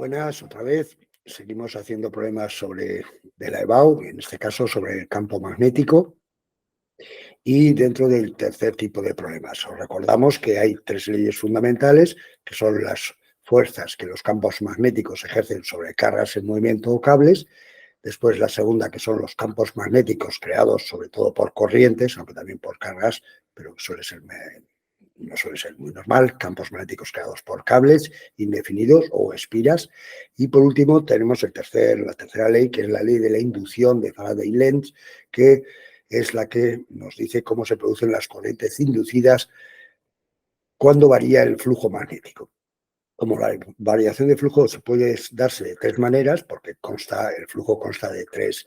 Buenas, otra vez. Seguimos haciendo problemas de la EBAU, en este caso sobre el campo magnético. Y dentro del tercer tipo de problemas, os recordamos que hay tres leyes fundamentales, que son las fuerzas que los campos magnéticos ejercen sobre cargas en movimiento o cables. Después la segunda, que son los campos magnéticos creados sobre todo por corrientes, aunque también por cargas, pero no suele ser muy normal, campos magnéticos creados por cables indefinidos o espiras. Y por último tenemos la tercera ley, que es la ley de la inducción de Faraday-Lenz, que es la que nos dice cómo se producen las corrientes inducidas cuando varía el flujo magnético. Como la variación de flujo puede darse de tres maneras, porque el flujo consta de tres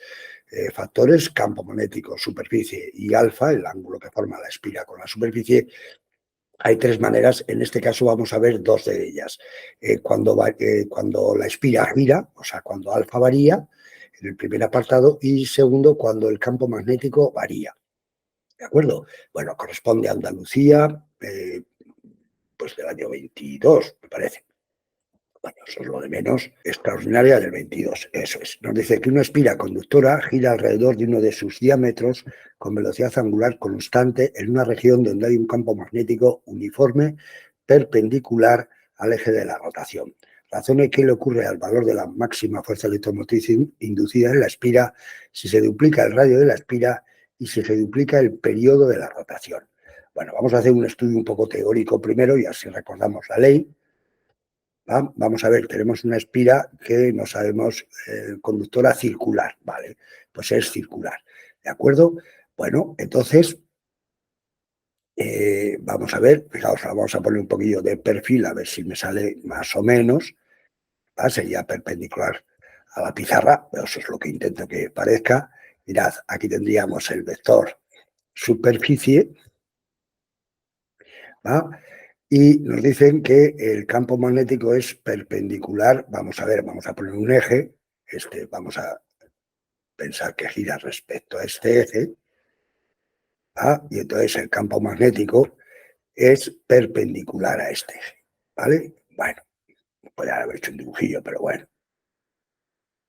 factores: campo magnético, superficie y alfa, el ángulo que forma la espira con la superficie. Hay tres maneras, en este caso vamos a ver dos de ellas. Cuando la espira gira, o sea, cuando alfa varía, en el primer apartado, y segundo, cuando el campo magnético varía. ¿De acuerdo? Bueno, corresponde a Andalucía, pues del año 22, me parece. Bueno, eso es lo de menos. Extraordinaria del 22, eso es. Nos dice que una espira conductora gira alrededor de uno de sus diámetros con velocidad angular constante en una región donde hay un campo magnético uniforme perpendicular al eje de la rotación. Razone qué le ocurre al valor de la máxima fuerza electromotriz inducida en la espira si se duplica el radio de la espira y si se duplica el periodo de la rotación. Bueno, vamos a hacer un estudio un poco teórico primero y así recordamos la ley. Vamos a ver, tenemos una espira que no sabemos, conductora circular, ¿vale? Pues es circular, ¿de acuerdo? Bueno, entonces, vamos a ver, fijaos, vamos a poner un poquillo de perfil a ver si me sale más o menos, ¿va? Sería perpendicular a la pizarra, pero eso es lo que intento que parezca. Mirad, aquí tendríamos el vector superficie, ¿va? Y nos dicen que el campo magnético es perpendicular. Vamos a ver, vamos a poner un eje. Vamos a pensar que gira respecto a este eje. Y entonces el campo magnético es perpendicular a este eje. ¿Vale? Bueno, podría haber hecho un dibujillo, pero bueno.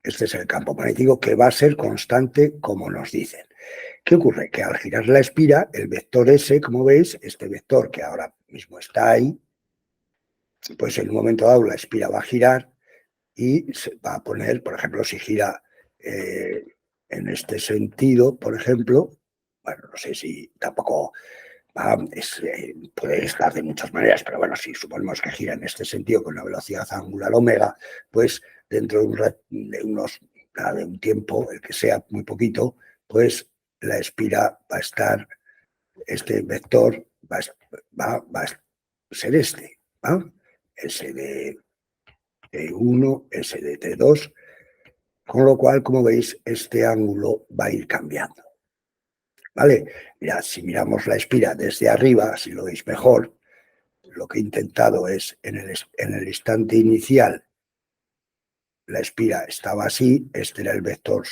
Este es el campo magnético que va a ser constante, como nos dicen. ¿Qué ocurre? Que al girar la espira, el vector S, como veis, este vector que ahora mismo está ahí, pues en un momento dado la espira va a girar y se va a poner, por ejemplo, si gira en este sentido, por ejemplo, bueno, no sé si tampoco puede estar de muchas maneras, pero bueno, si suponemos que gira en este sentido con una velocidad angular omega, pues dentro de un tiempo, el que sea muy poquito, pues la espira va a estar, este vector va a ser este, ¿va? S de T1, S de T2, con lo cual, como veis, este ángulo va a ir cambiando. ¿Vale? Mirad, si miramos la espira desde arriba, si lo veis mejor, lo que he intentado es, en el instante inicial, la espira estaba así, este era el vector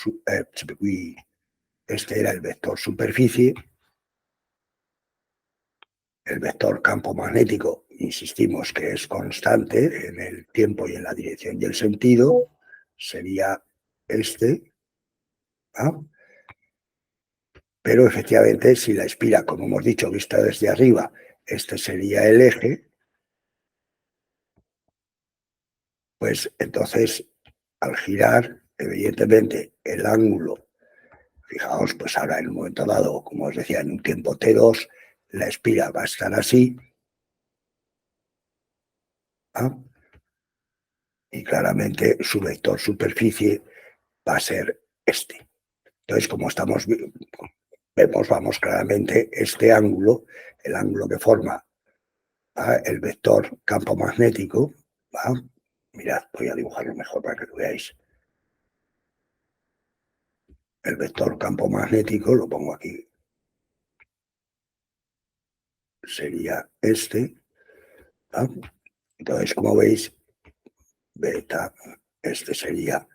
superficie, el vector campo magnético, insistimos que es constante en el tiempo y en la dirección y el sentido, sería este, ¿no? Pero efectivamente, si la espira, como hemos dicho, vista desde arriba, este sería el eje, pues entonces al girar, evidentemente, el ángulo, fijaos, pues ahora en un momento dado, como os decía, en un tiempo T2, la espira va a estar así, ¿no? Y claramente su vector superficie va a ser este. Entonces, como vemos claramente este ángulo, el ángulo que forma el vector campo magnético, ¿va? Mirad, voy a dibujarlo mejor para que lo veáis. El vector campo magnético, lo pongo aquí, sería este, ¿va? Entonces, como veis, beta, este sería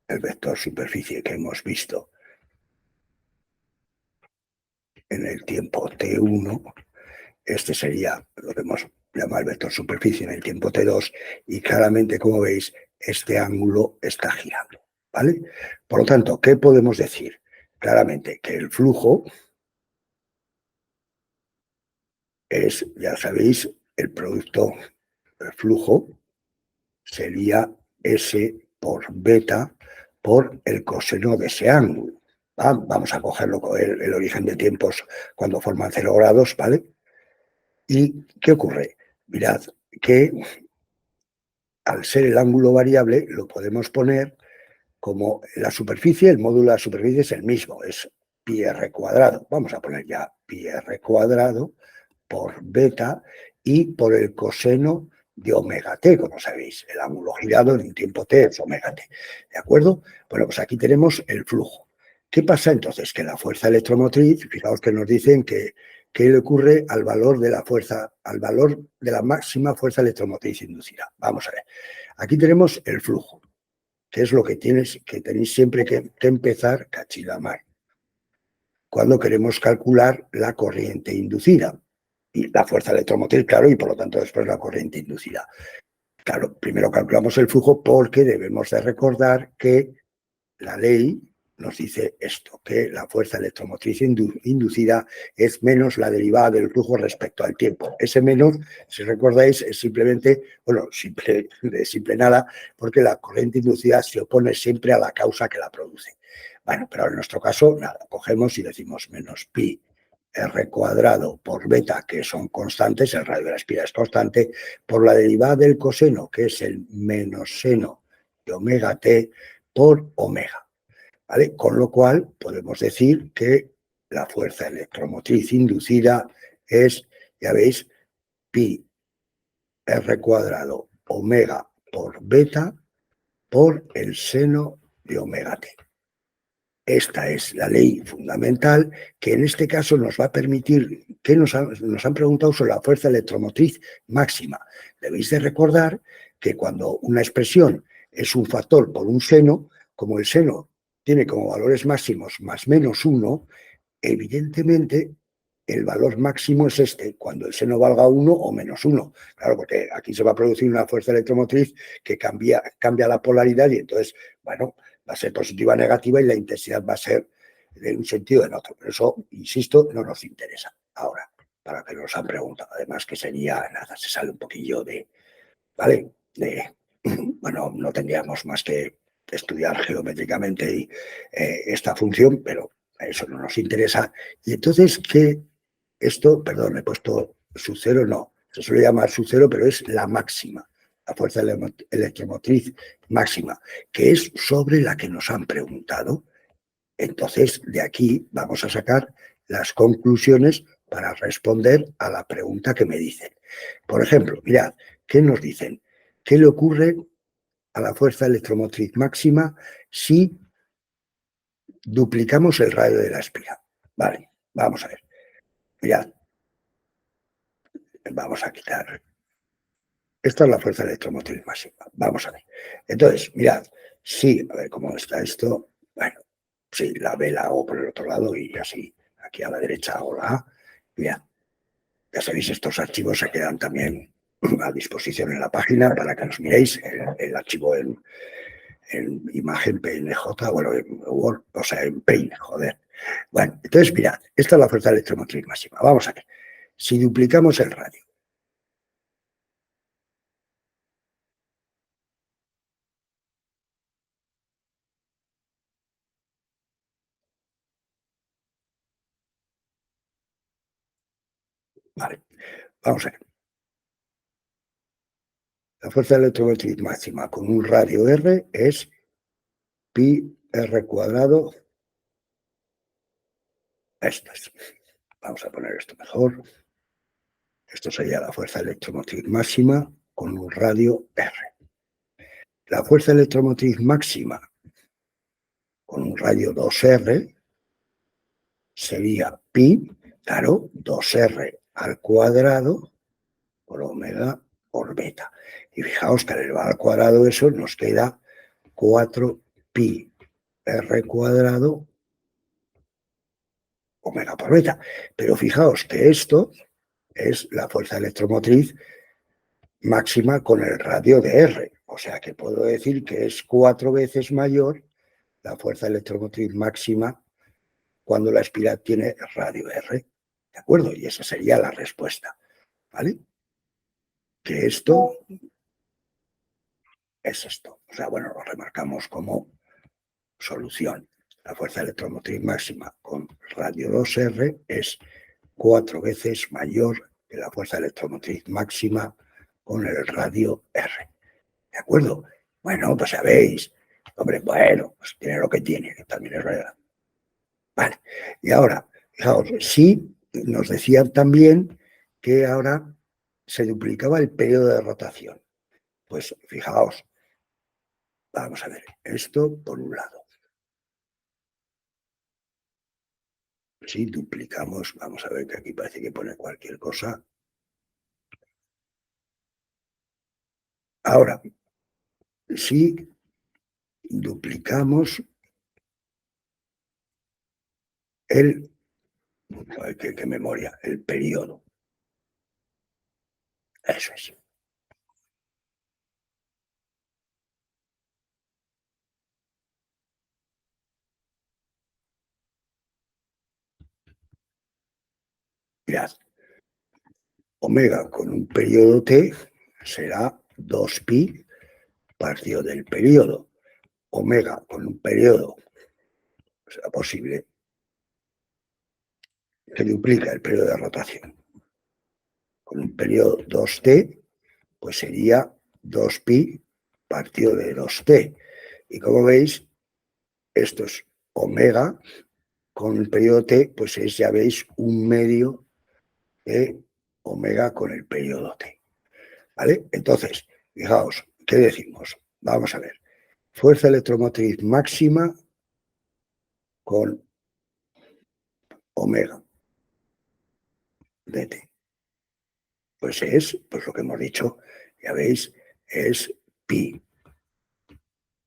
el vector superficie que hemos visto en el tiempo T1. Este sería, lo hemos llama el vector superficie en el tiempo t2 y claramente, como veis, este ángulo está girando, ¿vale? Por lo tanto, ¿qué podemos decir? Claramente que el flujo es, ya sabéis, el producto del flujo sería S por beta por el coseno de ese ángulo. Vamos a cogerlo con el origen de tiempos cuando forman 0 grados, ¿vale? ¿Y qué ocurre? Mirad que al ser el ángulo variable lo podemos poner como la superficie, el módulo de la superficie es el mismo, es pi r cuadrado. Vamos a poner ya pi r cuadrado por beta y por el coseno de omega t, como sabéis. El ángulo girado en un tiempo t es omega t. ¿De acuerdo? Bueno, pues aquí tenemos el flujo. ¿Qué pasa entonces? Que la fuerza electromotriz, fijaos que nos dicen que ¿qué le ocurre al valor de la fuerza, al valor de la máxima fuerza electromotriz inducida? Vamos a ver. Aquí tenemos el flujo, que es lo que tenéis siempre que empezar cachilamar cuando queremos calcular la corriente inducida y la fuerza electromotriz, claro, y por lo tanto después la corriente inducida. Claro, primero calculamos el flujo porque debemos de recordar que la ley nos dice esto, que la fuerza electromotriz inducida es menos la derivada del flujo respecto al tiempo. Ese menos, si recordáis, es simplemente, bueno, de simple nada, porque la corriente inducida se opone siempre a la causa que la produce. Bueno, pero en nuestro caso, nada, cogemos y decimos menos pi r cuadrado por beta, que son constantes, el radio de la espiral es constante, por la derivada del coseno, que es el menos seno de omega t, por omega. ¿Vale? Con lo cual podemos decir que la fuerza electromotriz inducida es, ya veis, pi r cuadrado omega por beta por el seno de omega t. Esta es la ley fundamental que en este caso nos va a permitir, que nos han preguntado sobre la fuerza electromotriz máxima. Debéis de recordar que cuando una expresión es un factor por un seno, como el seno tiene como valores máximos más menos 1, evidentemente el valor máximo es este, cuando el seno valga 1 o menos 1. Claro, porque aquí se va a producir una fuerza electromotriz que cambia la polaridad y entonces, bueno, va a ser positiva o negativa y la intensidad va a ser de un sentido o en otro. Pero eso, insisto, no nos interesa. Ahora, para que nos han preguntado, además que sería, nada, se sale un poquillo de, ¿vale? Bueno, no tendríamos más que estudiar geométricamente esta función, pero eso no nos interesa. Y entonces, ¿qué? Esto, perdón, he puesto sub cero, no, se suele llamar sub cero, pero es la máxima, la fuerza electromotriz máxima, que es sobre la que nos han preguntado. Entonces, de aquí vamos a sacar las conclusiones para responder a la pregunta que me dicen. Por ejemplo, mirad, ¿qué nos dicen? ¿Qué le ocurre a la fuerza electromotriz máxima si duplicamos el radio de la espiral? Vale, vamos a ver. Mirad, vamos a quitar. Esta es la fuerza electromotriz máxima. Vamos a ver. Entonces, mirad, sí, a ver cómo está esto. Bueno, sí, la B la hago por el otro lado y así, aquí a la derecha hago la A. Mirad, ya sabéis, estos archivos se quedan también a disposición en la página para que nos miréis el archivo en imagen PNG, bueno, en Word, o sea, en Paint, joder. Bueno, entonces mirad, esta es la fuerza electromotriz máxima. Vamos a ver. Si duplicamos el radio, vale, vamos a ver. La fuerza electromotriz máxima con un radio R es pi r cuadrado. Esto es. Vamos a poner esto mejor. Esto sería la fuerza electromotriz máxima con un radio R. La fuerza electromotriz máxima con un radio 2R sería pi, claro, 2R al cuadrado por omega por beta. Y fijaos que al elevado al cuadrado eso nos queda 4 pi r cuadrado omega por beta. Pero fijaos que esto es la fuerza electromotriz máxima con el radio de R. O sea que puedo decir que es 4 veces mayor la fuerza electromotriz máxima cuando la espiral tiene radio R. ¿De acuerdo? Y esa sería la respuesta. ¿Vale? Que esto es esto. O sea, bueno, lo remarcamos como solución. La fuerza electromotriz máxima con radio 2R es 4 veces mayor que la fuerza electromotriz máxima con el radio R. ¿De acuerdo? Bueno, pues sabéis. Hombre, bueno, pues tiene lo que tiene, que también es verdad. Vale. Y ahora, fijaos, sí, nos decían también que ahora se duplicaba el periodo de rotación. Pues fijaos, vamos a ver, esto por un lado. Si duplicamos, vamos a ver que aquí parece que pone cualquier cosa. Ahora, si duplicamos el, qué memoria, el periodo. Eso es. Mirad, omega con un periodo t será 2pi partido del periodo. Omega con un periodo, será posible, que duplica el periodo de rotación. Con un periodo 2t, pues sería 2pi partido de 2t. Y como veis, esto es omega con el periodo t, pues es, ya veis, un medio de omega con el periodo t. ¿Vale? Entonces, fijaos, ¿qué decimos? Vamos a ver. Fuerza electromotriz máxima con omega dt. Pues es, pues lo que hemos dicho, ya veis, es pi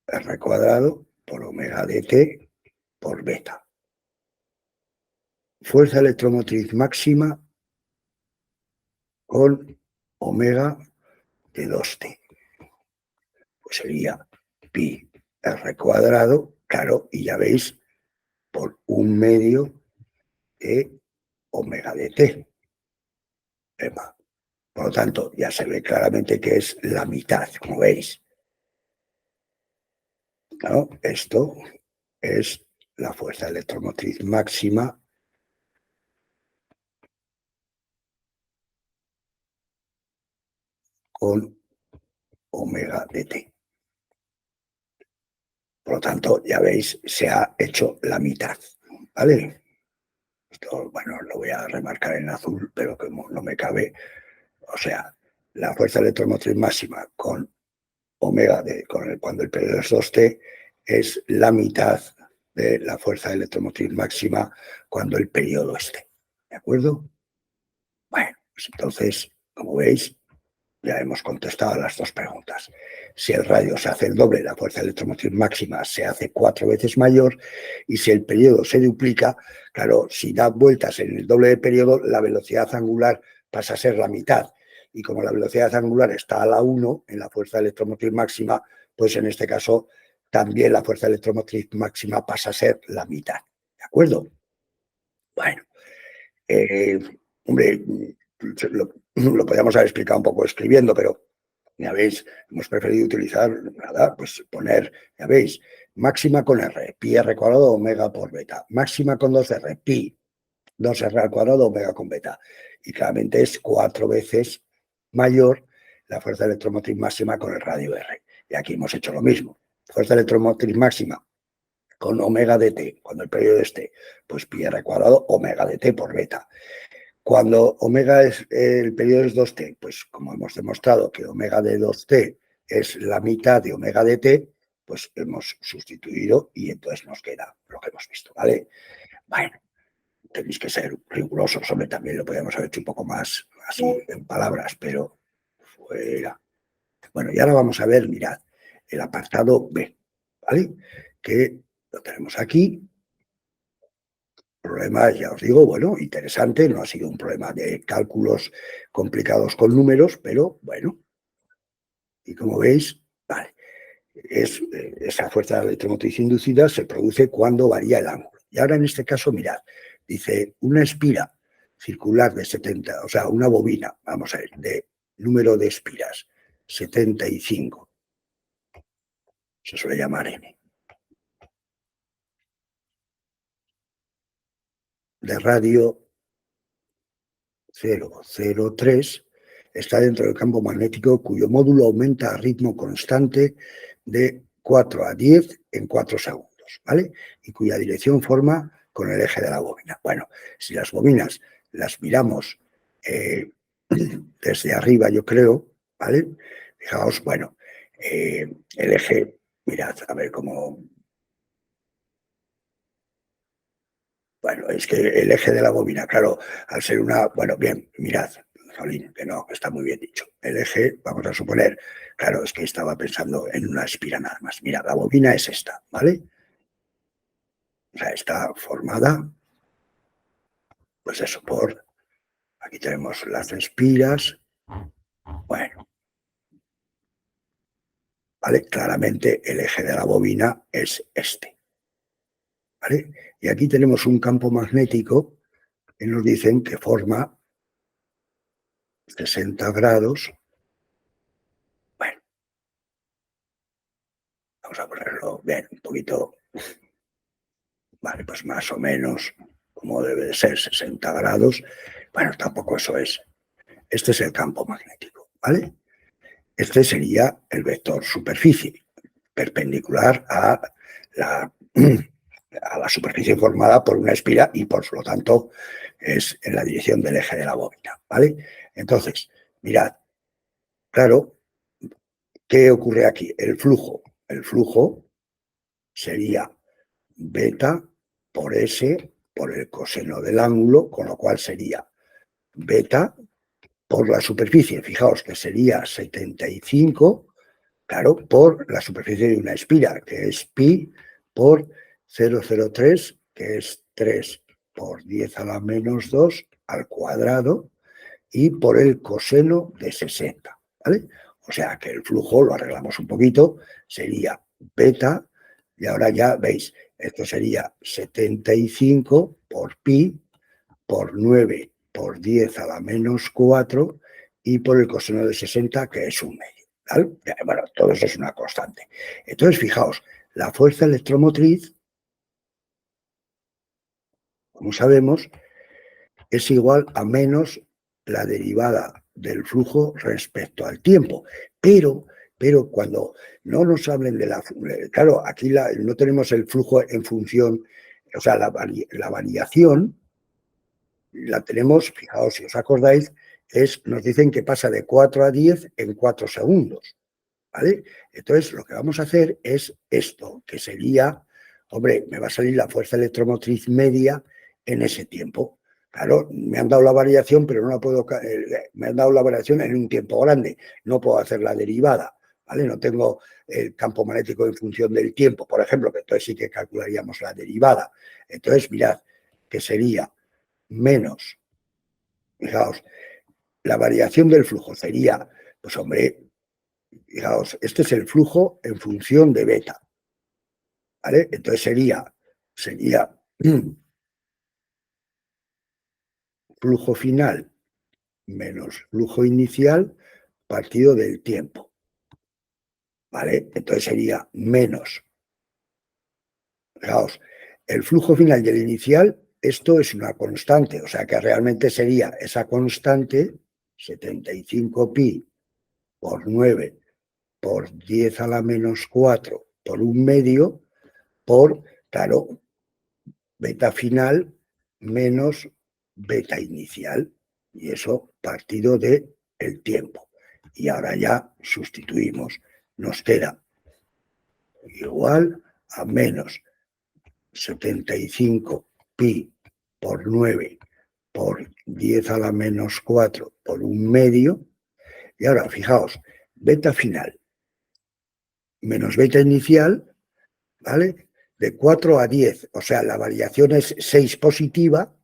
r cuadrado por omega dt por beta. Fuerza electromotriz máxima con omega de 2t. Pues sería pi r cuadrado, claro, y ya veis, por un medio de omega de t. Por lo tanto, ya se ve claramente que es la mitad, como veis. ¿No? Esto es la fuerza electromotriz máxima con omega de t. Por lo tanto, ya veis, se ha hecho la mitad. ¿Vale? Esto, bueno, lo voy a remarcar en azul, pero como no me cabe, o sea, la fuerza electromotriz máxima con omega de, cuando el periodo es 2t, es la mitad de la fuerza electromotriz máxima cuando el periodo esté. ¿De acuerdo? Bueno, pues entonces, como veis, ya hemos contestado a las dos preguntas. Si el radio se hace el doble, la fuerza electromotriz máxima se hace 4 veces mayor, y si el periodo se duplica, claro, si da vueltas en el doble de periodo, la velocidad angular pasa a ser la mitad. Y como la velocidad angular está a la 1 en la fuerza electromotriz máxima, pues en este caso también la fuerza electromotriz máxima pasa a ser la mitad. ¿De acuerdo? Bueno, hombre, lo podríamos haber explicado un poco escribiendo, pero ya veis, hemos preferido utilizar, nada, pues poner, ya veis, máxima con R, pi r cuadrado omega por beta, máxima con 2R, pi 2R al cuadrado omega con beta. Y claramente es 4 veces mayor la fuerza electromotriz máxima con el radio R. Y aquí hemos hecho lo mismo. Fuerza electromotriz máxima con omega de t, cuando el periodo esté, pues pi r cuadrado omega de t por beta. Cuando omega es, el periodo es 2t, pues como hemos demostrado que omega de 2t es la mitad de omega de t, pues hemos sustituido y entonces nos queda lo que hemos visto, ¿vale? Bueno, tenéis que ser rigurosos, hombre, también lo podríamos haber hecho un poco más así en palabras, pero fuera. Bueno, y ahora vamos a ver, mirad, el apartado B, ¿vale? Que lo tenemos aquí. Problema, ya os digo, bueno, interesante, no ha sido un problema de cálculos complicados con números, pero bueno, Y como veis, vale, esa fuerza electromotriz inducida se produce cuando varía el ángulo. Y ahora en este caso, mirad, dice una espira circular de 70, o sea, una bobina, vamos a ver, de número de espiras, 75. Se suele llamar N. De radio 0,03 está dentro del campo magnético cuyo módulo aumenta a ritmo constante de 4 a 10 en 4 segundos, ¿vale? Y cuya dirección forma con el eje de la bobina. Bueno, si las bobinas las miramos desde arriba, yo creo, ¿vale? Fijaos, bueno, el eje, mirad, a ver cómo... Bueno, es que el eje de la bobina, claro, al ser una... Bueno, bien, mirad, Jolín, que no, está muy bien dicho. El eje, vamos a suponer, claro, es que estaba pensando en una espira nada más. Mira, la bobina es esta, ¿vale? O sea, está formada, pues eso, por... Aquí tenemos las espiras. Bueno, ¿vale? Claramente el eje de la bobina es este, ¿vale? Y aquí tenemos un campo magnético que nos dicen que forma 60 grados. Bueno, vamos a ponerlo bien, un poquito, vale, pues más o menos como debe de ser, 60 grados. Bueno, tampoco eso es. Este es el campo magnético, ¿vale? Este sería el vector superficie, perpendicular la, a la superficie formada por una espira y por lo tanto es en la dirección del eje de la bobina, ¿vale? Entonces, mirad, claro, ¿qué ocurre aquí? El flujo sería beta por S por el coseno del ángulo, con lo cual sería beta por la superficie, fijaos que sería 75, claro, por la superficie de una espira, que es pi por 0,03, que es 3 por 10 a la menos 2 al cuadrado, y por el coseno de 60, ¿vale? O sea que el flujo, lo arreglamos un poquito, sería beta, y ahora ya veis, esto sería 75 por pi por 9 por 10 a la menos 4 y por el coseno de 60, que es un medio, ¿vale? Bueno, todo eso es una constante. Entonces, fijaos, la fuerza electromotriz, como sabemos, es igual a menos la derivada del flujo respecto al tiempo. Pero cuando no nos hablen de la... Claro, aquí no tenemos el flujo en función, o sea, la variación la tenemos, fijaos, si os acordáis, nos dicen que pasa de 4 a 10 en 4 segundos, ¿vale? Entonces, lo que vamos a hacer es esto, que sería, hombre, me va a salir la fuerza electromotriz media en ese tiempo. Claro, me han dado la variación, pero no la puedo, me han dado la variación en un tiempo grande, no puedo hacer la derivada, ¿vale? No tengo el campo magnético en función del tiempo, por ejemplo, que entonces sí que calcularíamos la derivada. Entonces, mirad, que sería menos, fijaos, la variación del flujo sería, pues hombre, fijaos, este es el flujo en función de beta, ¿vale? Entonces sería flujo final menos flujo inicial partido del tiempo, ¿vale? Entonces sería menos, fijaos, el flujo final y el inicial, esto es una constante, o sea que realmente sería esa constante, 75 pi por 9 por 10 a la menos 4 por un medio por, claro, beta final menos beta inicial. Y eso partido de el tiempo. Y ahora ya sustituimos. Nos queda igual a menos 75 pi por 9 por 10 a la menos 4 por un medio. Y ahora, fijaos, beta final menos beta inicial, ¿vale? De 4 a 10, o sea, la variación es 6 positiva,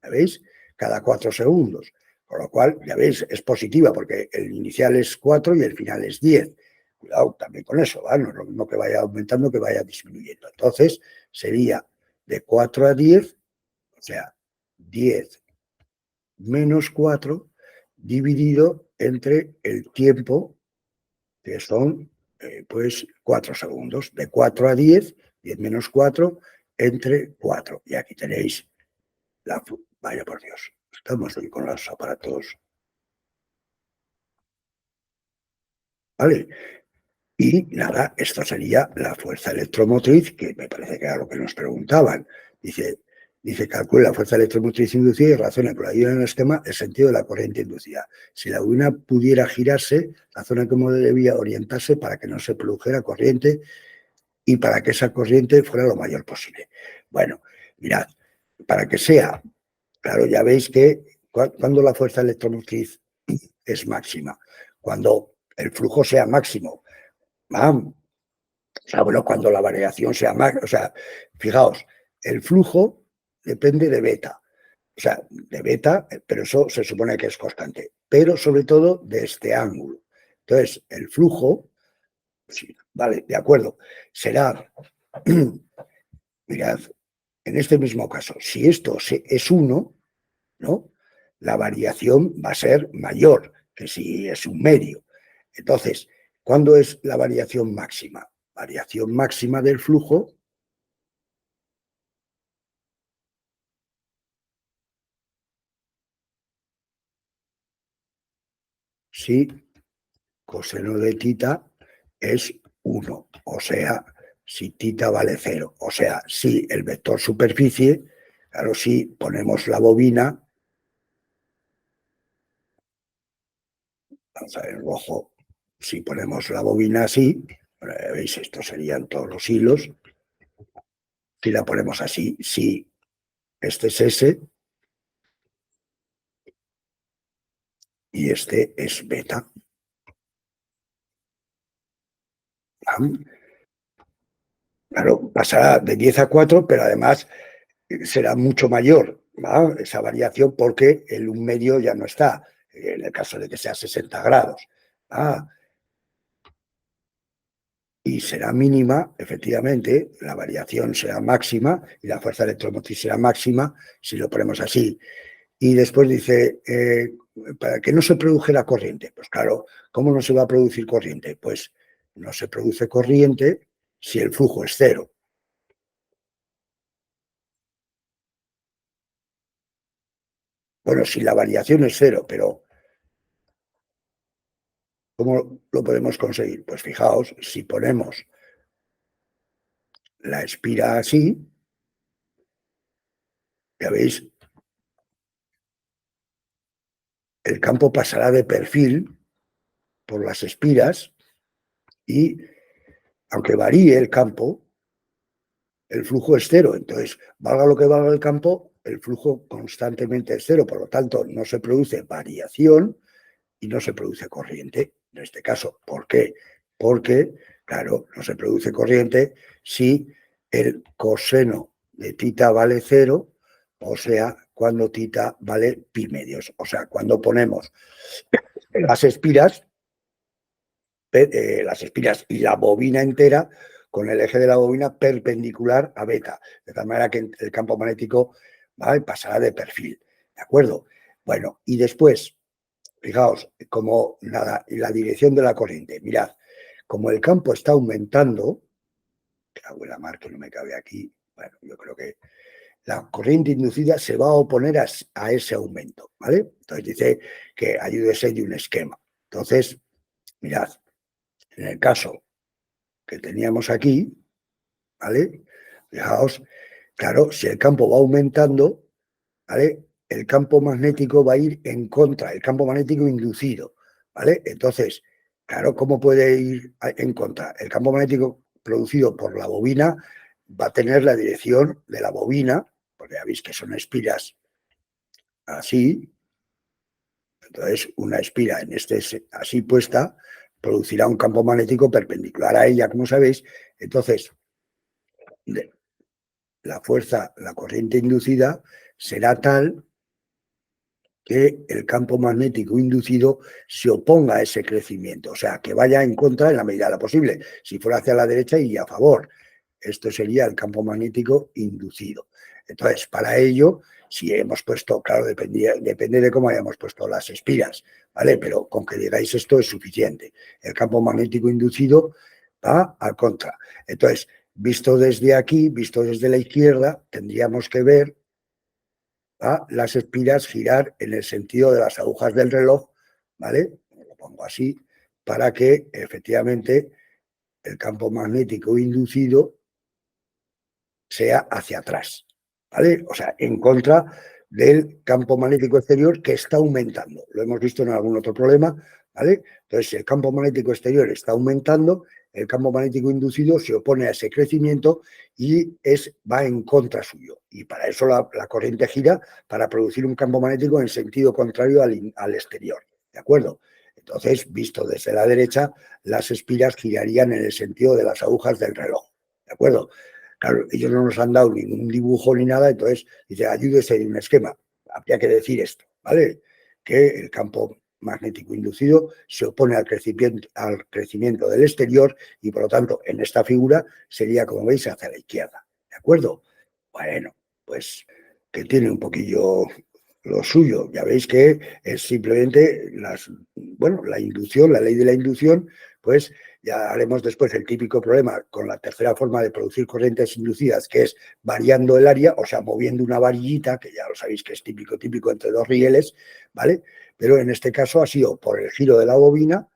¿sabéis? Cada 4 segundos. Con lo cual, ya veis, es positiva porque el inicial es 4 y el final es 10. Cuidado también con eso, ¿vale? No es lo mismo que vaya aumentando que vaya disminuyendo. Entonces, sería de 4 a 10, o sea, 10 menos 4 dividido entre el tiempo, que son pues 4 segundos. De 4 a 10, 10 menos 4 entre 4. Y aquí tenéis la... Vaya por Dios, estamos hoy con los aparatos. ¿Vale? Y nada, esto sería la fuerza electromotriz, que me parece que era lo que nos preguntaban. Dice, calcule la fuerza electromotriz inducida y razona con la ayuda en el esquema el sentido de la corriente inducida. Si la bobina pudiera girarse, la zona como debía orientarse para que no se produjera corriente y para que esa corriente fuera lo mayor posible. Bueno, mirad, para que sea, claro, ya veis que cuando la fuerza electromotriz es máxima, cuando el flujo sea máximo, o sea, bueno, cuando la variación sea más, o sea, fijaos, el flujo depende de beta, o sea, de beta, pero eso se supone que es constante, pero sobre todo de este ángulo. Entonces, el flujo, sí, vale, de acuerdo, será, mirad, en este mismo caso, si esto es 1, ¿no? La variación va a ser mayor que si es un medio. Entonces, ¿cuándo es la variación máxima? Variación máxima del flujo, si coseno de tita es 1, o sea, si tita vale 0, o sea, si el vector superficie, claro, si ponemos la bobina, vamos a ver en rojo, si ponemos la bobina así, veis, estos serían todos los hilos, si la ponemos así, si este es S y este es beta. Claro, pasará de 10 a 4, pero además será mucho mayor, ¿va? Esa variación porque el 1 medio ya no está, en el caso de que sea 60 grados. ¿Va? Y será mínima, efectivamente, la variación será máxima y la fuerza electromotriz será máxima si lo ponemos así. Y después dice, para que no se produjera corriente. Pues claro, ¿cómo no se va a producir corriente? Pues no se produce corriente si el flujo es 0. Bueno, si la variación es 0, pero ¿cómo lo podemos conseguir? Pues fijaos, si ponemos la espira así, ya veis, el campo pasará de perfil por las espiras y, aunque varíe el campo, el flujo es 0. Entonces, valga lo que valga el campo, el flujo constantemente es 0. Por lo tanto, no se produce variación y no se produce corriente. En este caso, ¿por qué? Porque, claro, no se produce corriente si el coseno de tita vale 0, o sea, cuando tita vale pi medios. O sea, cuando ponemos las espiras y la bobina entera con el eje de la bobina perpendicular a beta, de tal manera que el campo magnético, ¿vale?, pasará de perfil, ¿de acuerdo? Bueno, y después, fijaos, como nada, la dirección de la corriente, mirad, como el campo está aumentando, que hago la mar que no me cabe aquí, bueno, yo creo que la corriente inducida se va a oponer a ese aumento, ¿vale? Entonces dice que ayúdese de un esquema. Entonces, mirad, en el caso que teníamos aquí, ¿vale? Fijaos, claro, si el campo va aumentando, ¿vale? El campo magnético va a ir en contra, el campo magnético inducido, ¿vale? Entonces, claro, ¿cómo puede ir en contra? El campo magnético producido por la bobina va a tener la dirección de la bobina, porque ya veis que son espiras así, entonces una espira en así puesta producirá un campo magnético perpendicular a ella, como sabéis. Entonces, la fuerza, la corriente inducida será tal que el campo magnético inducido se oponga a ese crecimiento, o sea, que vaya en contra en la medida de lo posible. Si fuera hacia la derecha, iría a favor. Esto sería el campo magnético inducido. Entonces, para ello, si hemos puesto, claro, depende de cómo hayamos puesto las espiras, ¿vale? Pero con que digáis esto es suficiente. El campo magnético inducido va al contra. Entonces, visto desde aquí, visto desde la izquierda, tendríamos que ver a las espiras girar en el sentido de las agujas del reloj, ¿vale? Lo pongo así, para que efectivamente el campo magnético inducido sea hacia atrás, ¿vale? O sea, en contra del campo magnético exterior que está aumentando. Lo hemos visto en algún otro problema, ¿vale? Entonces, si el campo magnético exterior está aumentando, el campo magnético inducido se opone a ese crecimiento y va en contra suyo. Y para eso la corriente gira para producir un campo magnético en sentido contrario al exterior, ¿de acuerdo? Entonces, visto desde la derecha, las espiras girarían en el sentido de las agujas del reloj, ¿de acuerdo? Claro, ellos no nos han dado ningún dibujo ni nada, entonces dice, ayúdese en un esquema. Habría que decir esto, ¿vale? Que el campo magnético inducido se opone al crecimiento del exterior y, por lo tanto, en esta figura sería, como veis, hacia la izquierda. ¿De acuerdo? Bueno, pues que tiene un poquillo lo suyo. Ya veis que es simplemente la inducción, la ley de la inducción, pues ya haremos después el típico problema con la tercera forma de producir corrientes inducidas, que es variando el área, o sea, moviendo una varillita, que ya lo sabéis que es típico entre dos rieles, ¿vale? Pero en este caso ha sido por el giro de la bobina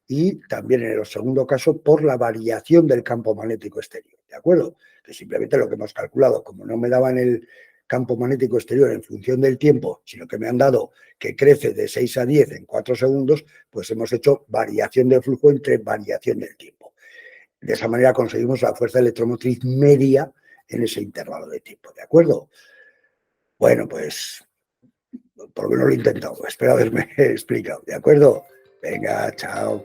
y también en el segundo caso por la variación del campo magnético exterior, ¿de acuerdo? Que simplemente lo que hemos calculado, como no me daban el campo magnético exterior en función del tiempo, sino que me han dado que crece de 6 a 10 en 4 segundos, pues hemos hecho variación de flujo entre variación del tiempo. De esa manera conseguimos la fuerza electromotriz media en ese intervalo de tiempo, ¿de acuerdo? Bueno, pues por lo menos lo he intentado, espero haberme explicado, ¿de acuerdo? Venga, chao.